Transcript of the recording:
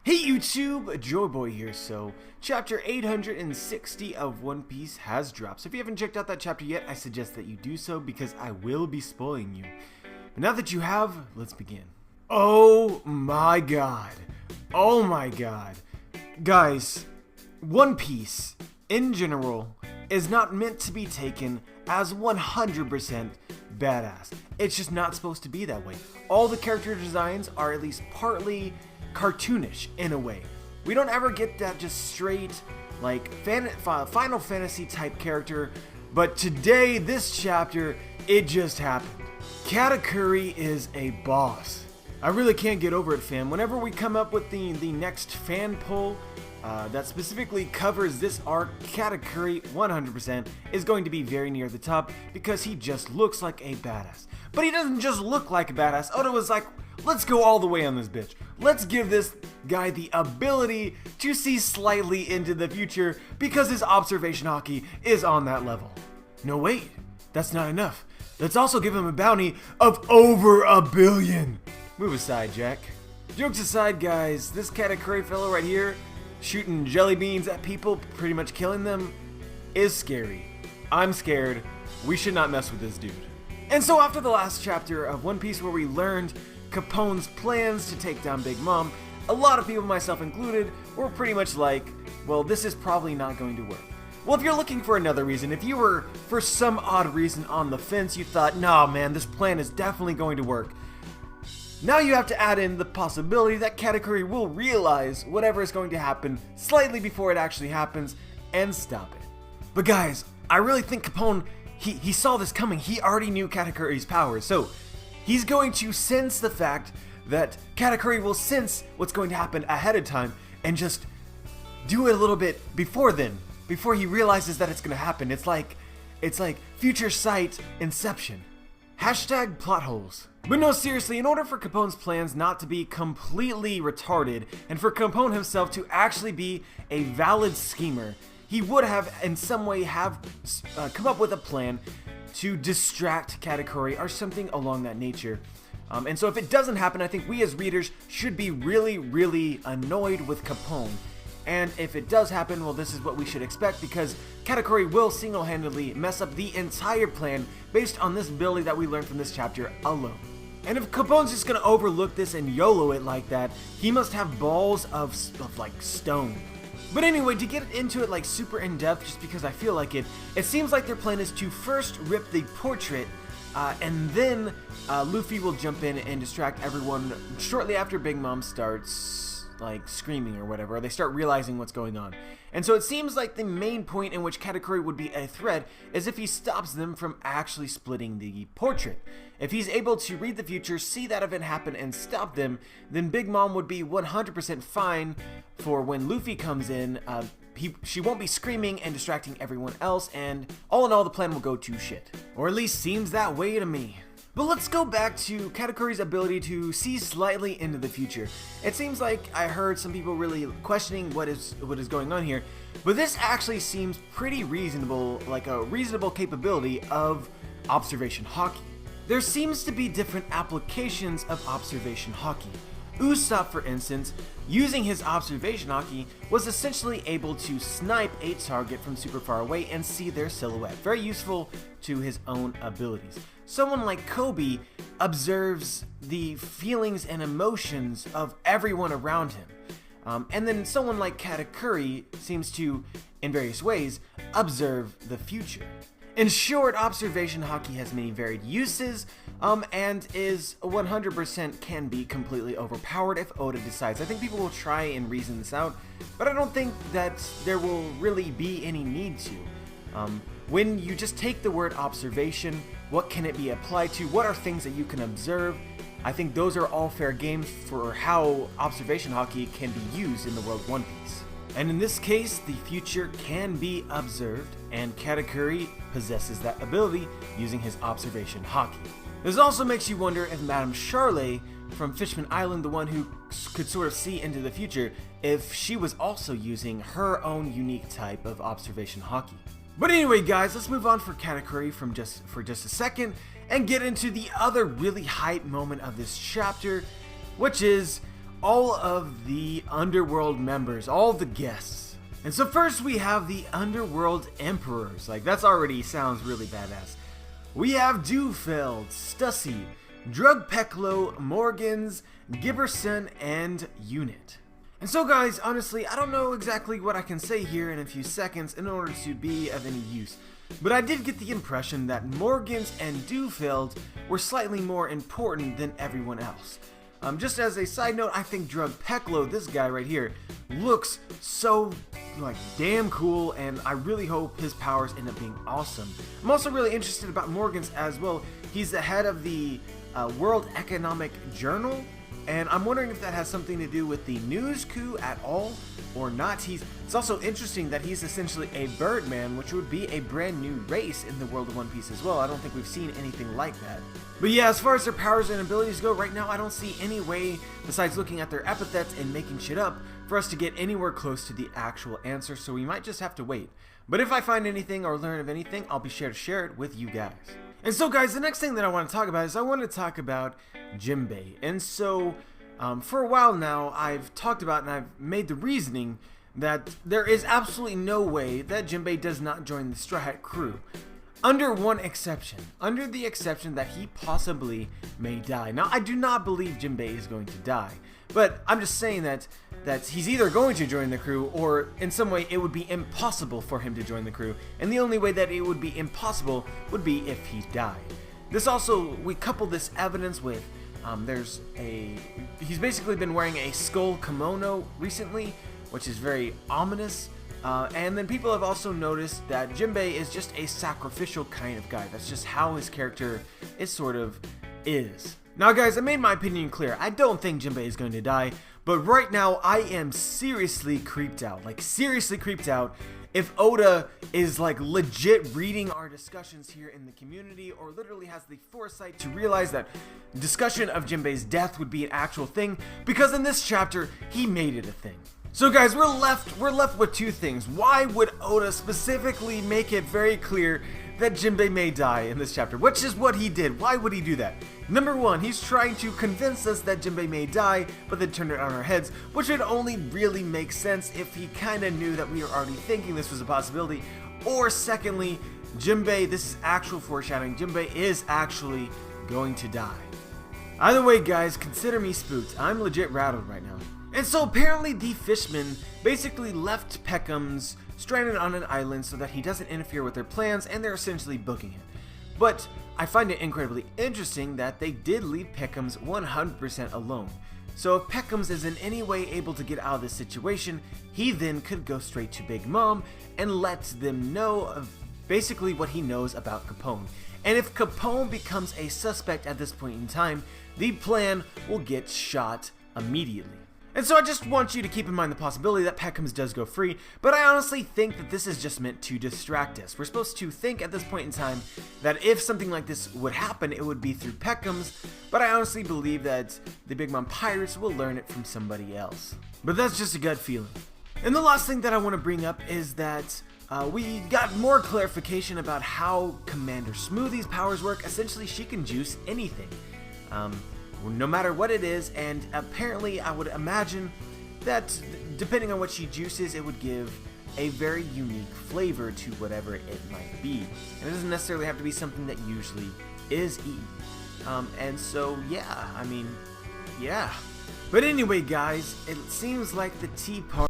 Hey YouTube, Joyboy here. So, chapter 860 of One Piece has dropped. So if you haven't checked out that chapter yet, I suggest that you do so because I will be spoiling you. But now that you have, let's begin. Oh my god. Oh my god. Guys, One Piece, in general, is not meant to be taken as 100% badass. It's just not supposed to be that way. All the character designs are at least partly cartoonish in a way. We don't ever get that just straight like Final Fantasy type character, but today, this chapter, it just happened. Katakuri is a boss. I really can't get over it, fam. Whenever we come up with the next fan poll that specifically covers this arc, Katakuri 100% is going to be very near the top because he just looks like a badass. But he doesn't just look like a badass. Oda was like, let's go all the way on this bitch. Let's give this guy the ability to see slightly into the future because his observation hockey is on that level. No, wait, that's not enough. Let's also give him a bounty of over 1 billion. Move aside, Jack. Jokes aside, guys, this Katakuri fellow right here, shooting jelly beans at people, pretty much killing them, is scary. I'm scared. We should not mess with this dude. And so after the last chapter of One Piece where we learned Capone's plans to take down Big Mom, a lot of people, myself included, were pretty much like, well, this is probably not going to work. Well, if you're looking for another reason, if you were, for some odd reason, on the fence, you thought, nah, man, this plan is definitely going to work. Now you have to add in the possibility that Katakuri will realize whatever is going to happen slightly before it actually happens and stop it. But guys, I really think Capone, he saw this coming. He already knew Katakuri's powers, so he's going to sense the fact that Katakuri will sense what's going to happen ahead of time and just do it a little bit before then, before he realizes that it's going to happen. It's like future sight inception. Hashtag plot holes. But no, seriously, in order for Capone's plans not to be completely retarded and for Capone himself to actually be a valid schemer, he would have in some way have come up with a plan to distract Katakuri or something along that nature. And so if it doesn't happen, I think we as readers should be really, really annoyed with Capone. And if it does happen, well, this is what we should expect because Katakuri will single-handedly mess up the entire plan based on this ability that we learned from this chapter alone. And if Capone's just gonna overlook this and YOLO it like that, he must have balls of like stone. But anyway, to get into it like super in-depth, just because I feel like it seems like their plan is to first rip the portrait, and then Luffy will jump in and distract everyone shortly after Big Mom starts like screaming or whatever, or they start realizing what's going on. And so it seems like the main point in which Katakuri would be a threat is if he stops them from actually splitting the portrait. If he's able to read the future, see that event happen, and stop them, then Big Mom would be 100% fine for when Luffy comes in. She won't be screaming and distracting everyone else, and all in all, the plan will go to shit. Or at least seems that way to me. But let's go back to Katakuri's ability to see slightly into the future. It seems like I heard some people really questioning what is going on here, but this actually seems pretty reasonable, like a reasonable capability of observation hockey. There seems to be different applications of observation hockey. Usopp, for instance, using his observation hockey, was essentially able to snipe a target from super far away and see their silhouette. Very useful to his own abilities. Someone like Kobe observes the feelings and emotions of everyone around him. And then someone like Katakuri seems to, in various ways, observe the future. In short, observation hockey has many varied uses, and is 100% can be completely overpowered if Oda decides. I think people will try and reason this out, but I don't think that there will really be any need to. When you just take the word observation, what can it be applied to? What are things that you can observe? I think those are all fair games for how observation hockey can be used in the world One Piece. And in this case, the future can be observed, and Katakuri possesses that ability using his observation hockey. This also makes you wonder if Madame Charlet from Fishman Island, the one who could sort of see into the future, if she was also using her own unique type of observation hockey. But anyway, guys, let's move on for Katakuri for just a second and get into the other really hype moment of this chapter, which is all of the Underworld members, all the guests. And so first we have the Underworld Emperors. Like, that's already sounds really badass. We have Dufeld, Stussy, Drugpeklo, Morgans, Giberson, and Unit. And so guys, honestly, I don't know exactly what I can say here in a few seconds in order to be of any use. But I did get the impression that Morgans and Dufeld were slightly more important than everyone else. Just as a side note, I think Drugpeklo, this guy right here, looks so like damn cool, and I really hope his powers end up being awesome. I'm also really interested about Morgans as well. He's the head of the World Economic Journal, and I'm wondering if that has something to do with the news coup at all or not. It's also interesting that he's essentially a Birdman, which would be a brand new race in the world of One Piece as well. I don't think we've seen anything like that. But yeah, as far as their powers and abilities go, right now I don't see any way, besides looking at their epithets and making shit up, for us to get anywhere close to the actual answer, so we might just have to wait. But if I find anything or learn of anything, I'll be sure to share it with you guys. And so guys, the next thing that I want to talk about is I want to talk about Jinbei. And so, for a while now, I've talked about and I've made the reasoning that there is absolutely no way that Jinbei does not join the Straw Hat crew. Under one exception. Under the exception that he possibly may die. Now, I do not believe Jinbei is going to die. But I'm just saying that he's either going to join the crew, or in some way it would be impossible for him to join the crew. And the only way that it would be impossible would be if he died. This also, we couple this evidence with, he's basically been wearing a skull kimono recently, which is very ominous. And then people have also noticed that Jinbei is just a sacrificial kind of guy. That's just how his character is. Now guys, I made my opinion clear. I don't think Jinbei is going to die, but right now I am seriously creeped out. Like, seriously creeped out if Oda is like legit reading our discussions here in the community, or literally has the foresight to realize that discussion of Jinbei's death would be an actual thing, because in this chapter he made it a thing. So guys, we're left with two things. Why would Oda specifically make it very clear that Jinbei may die in this chapter? Which is what he did. Why would he do that? Number one, he's trying to convince us that Jinbei may die, but then turn it on our heads, which would only really make sense if he kinda knew that we were already thinking this was a possibility. Or secondly, Jinbei, this is actual foreshadowing, Jinbei is actually going to die. Either way guys, consider me spooked. I'm legit rattled right now. And so apparently the Fishman basically left Peckham's stranded on an island so that he doesn't interfere with their plans, and they're essentially booking him. But I find it incredibly interesting that they did leave Peckham's 100% alone. So if Peckham's is in any way able to get out of this situation, he then could go straight to Big Mom and let them know of basically what he knows about Capone. And if Capone becomes a suspect at this point in time, the plan will get shot immediately. And so I just want you to keep in mind the possibility that Peckham's does go free, but I honestly think that this is just meant to distract us. We're supposed to think at this point in time that if something like this would happen, it would be through Peckham's, but I honestly believe that the Big Mom Pirates will learn it from somebody else. But that's just a gut feeling. And the last thing that I want to bring up is that we got more clarification about how Commander Smoothie's powers work. Essentially, she can juice anything. No matter what it is, and apparently I would imagine that depending on what she juices, it would give a very unique flavor to whatever it might be. And it doesn't necessarily have to be something that usually is eaten. And so, yeah, I mean, yeah. But anyway, guys, it seems like the Tea Party